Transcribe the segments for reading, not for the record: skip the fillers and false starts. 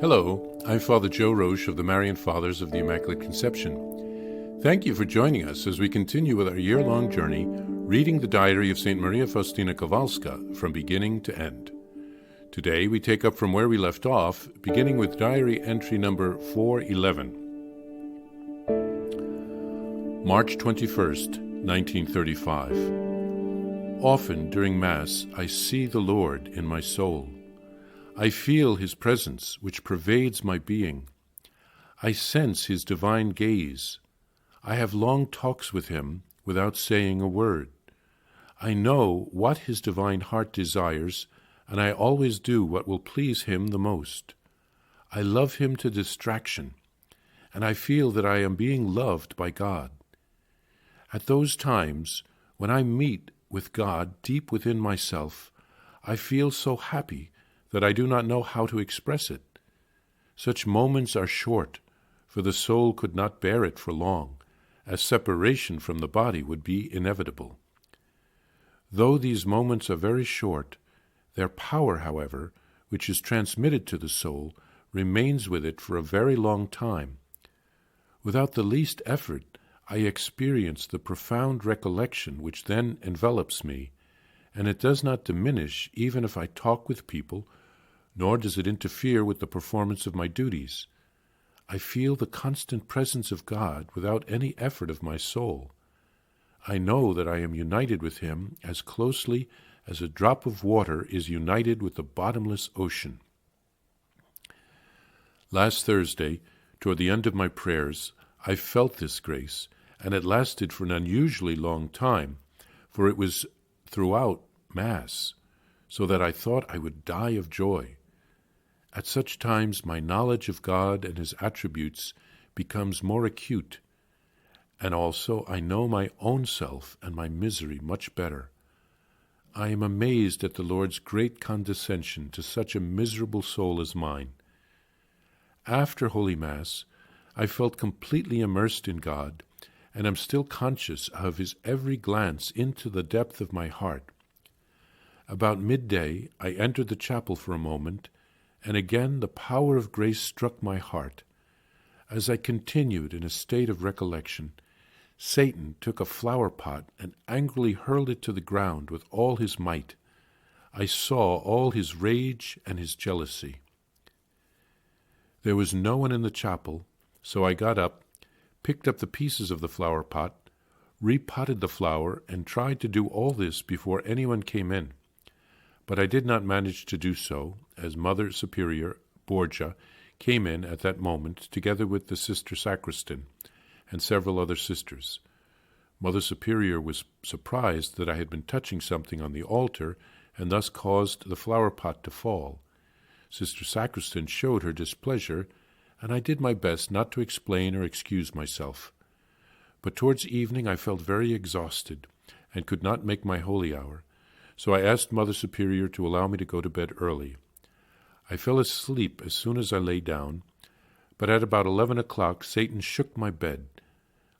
Hello, I'm Father Joe Roesch of the Marian Fathers of the Immaculate Conception. Thank you for joining us as we continue with our year-long journey reading the diary of St. Maria Faustina Kowalska from beginning to end. Today we take up from where we left off, beginning with diary entry number 411. March 21st, 1935. Often during Mass I see the Lord in my soul. I feel His presence which pervades my being. I sense His divine gaze. I have long talks with Him without saying a word. I know what His divine heart desires, and I always do what will please Him the most. I love Him to distraction, and I feel that I am being loved by God. At those times, when I meet with God deep within myself, I feel so happy that I do not know how to express it. Such moments are short, for the soul could not bear it for long, as separation from the body would be inevitable. Though these moments are very short, their power, however, which is transmitted to the soul, remains with it for a very long time. Without the least effort, I experience the profound recollection which then envelops me, and it does not diminish even if I talk with people, nor does it interfere with the performance of my duties. I feel the constant presence of God without any effort of my soul. I know that I am united with Him as closely as a drop of water is united with the bottomless ocean. Last Thursday, toward the end of my prayers, I felt this grace, and it lasted for an unusually long time, for it was throughout Mass, so that I thought I would die of joy. At such times my knowledge of God and His attributes becomes more acute, and also I know my own self and my misery much better. I am amazed at the Lord's great condescension to such a miserable soul as mine. After Holy Mass, I felt completely immersed in God, and am still conscious of His every glance into the depth of my heart. About midday, I entered the chapel for a moment, and again the power of grace struck my heart. As I continued in a state of recollection, Satan took a flower pot and angrily hurled it to the ground with all his might. I saw all his rage and his jealousy. There was no one in the chapel, so I got up, picked up the pieces of the flower pot, repotted the flower, and tried to do all this before anyone came in. But I did not manage to do so, as Mother Superior Borgia came in at that moment, together with the Sister Sacristan and several other sisters. Mother Superior was surprised that I had been touching something on the altar, and thus caused the flower pot to fall. Sister Sacristan showed her displeasure, and I did my best not to explain or excuse myself. But towards evening I felt very exhausted, and could not make my holy hour. So I asked Mother Superior to allow me to go to bed early. I fell asleep as soon as I lay down, but at about 11 o'clock Satan shook my bed.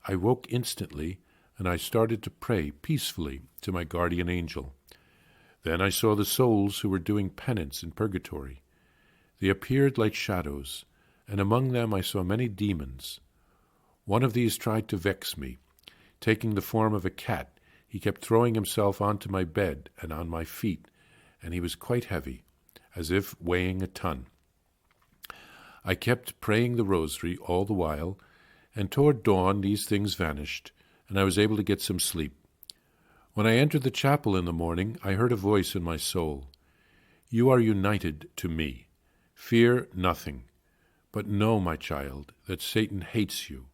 I woke instantly, and I started to pray peacefully to my guardian angel. Then I saw the souls who were doing penance in purgatory. They appeared like shadows, and among them I saw many demons. One of these tried to vex me. Taking the form of a cat, he kept throwing himself onto my bed and on my feet, and he was quite heavy, as if weighing a ton. I kept praying the rosary all the while, and toward dawn these things vanished, and I was able to get some sleep. When I entered the chapel in the morning, I heard a voice in my soul. "You are united to me. Fear nothing. But know, my child, that Satan hates you.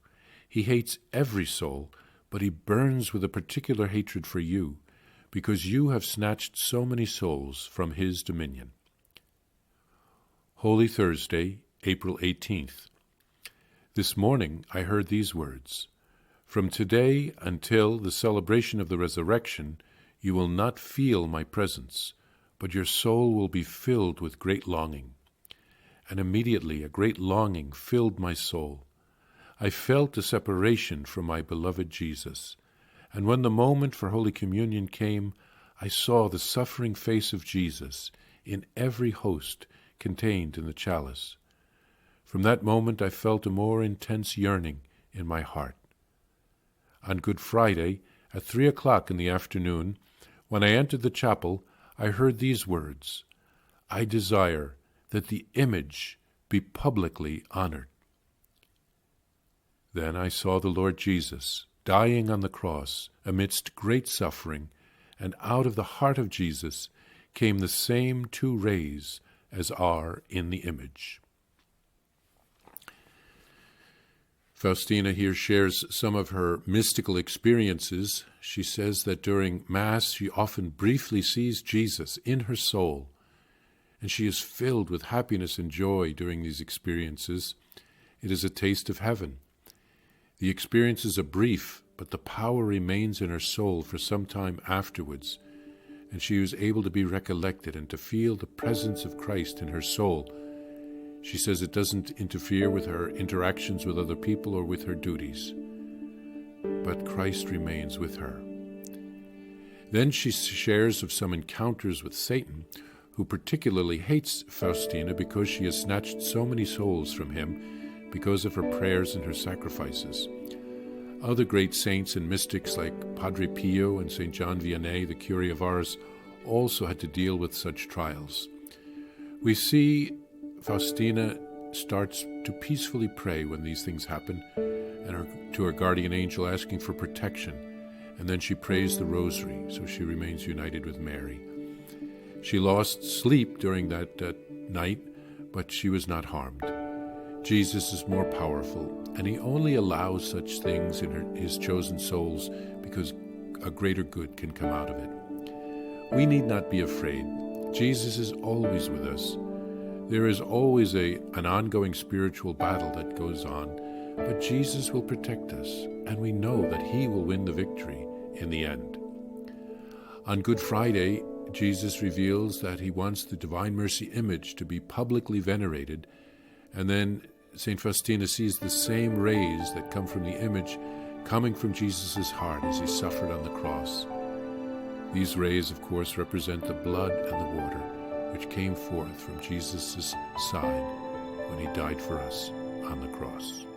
He hates every soul, but he burns with a particular hatred for you, because you have snatched so many souls from his dominion." Holy Thursday, April 18th. This morning I heard these words: "From today until the celebration of the resurrection, you will not feel my presence, but your soul will be filled with great longing." And immediately a great longing filled my soul. I felt a separation from my beloved Jesus, and when the moment for Holy Communion came, I saw the suffering face of Jesus in every host contained in the chalice. From that moment I felt a more intense yearning in my heart. On Good Friday, at 3:00 in the afternoon, when I entered the chapel, I heard these words, "I desire that the image be publicly honored." Then I saw the Lord Jesus dying on the cross amidst great suffering, and out of the heart of Jesus came the same two rays as are in the image. Faustina here shares some of her mystical experiences. She says that during Mass she often briefly sees Jesus in her soul, and she is filled with happiness and joy during these experiences. It is a taste of heaven. The experiences are brief, but the power remains in her soul for some time afterwards, and she is able to be recollected and to feel the presence of Christ in her soul. She says it doesn't interfere with her interactions with other people or with her duties, but Christ remains with her. Then she shares of some encounters with Satan, who particularly hates Faustina because she has snatched so many souls from him because of her prayers and her sacrifices. Other great saints and mystics like Padre Pio and St. John Vianney, the Curé of Ars, also had to deal with such trials. We see Faustina starts to peacefully pray when these things happen, and to her guardian angel asking for protection, and then she prays the rosary, so she remains united with Mary. She lost sleep during that night, but she was not harmed. Jesus is more powerful, and he only allows such things in his chosen souls because a greater good can come out of it. We need not be afraid. Jesus is always with us. There is always an ongoing spiritual battle that goes on, but Jesus will protect us, and we know that he will win the victory in the end. On Good Friday, Jesus reveals that he wants the Divine Mercy image to be publicly venerated, and then St. Faustina sees the same rays that come from the image coming from Jesus' heart as he suffered on the cross. These rays, of course, represent the blood and the water which came forth from Jesus' side when he died for us on the cross.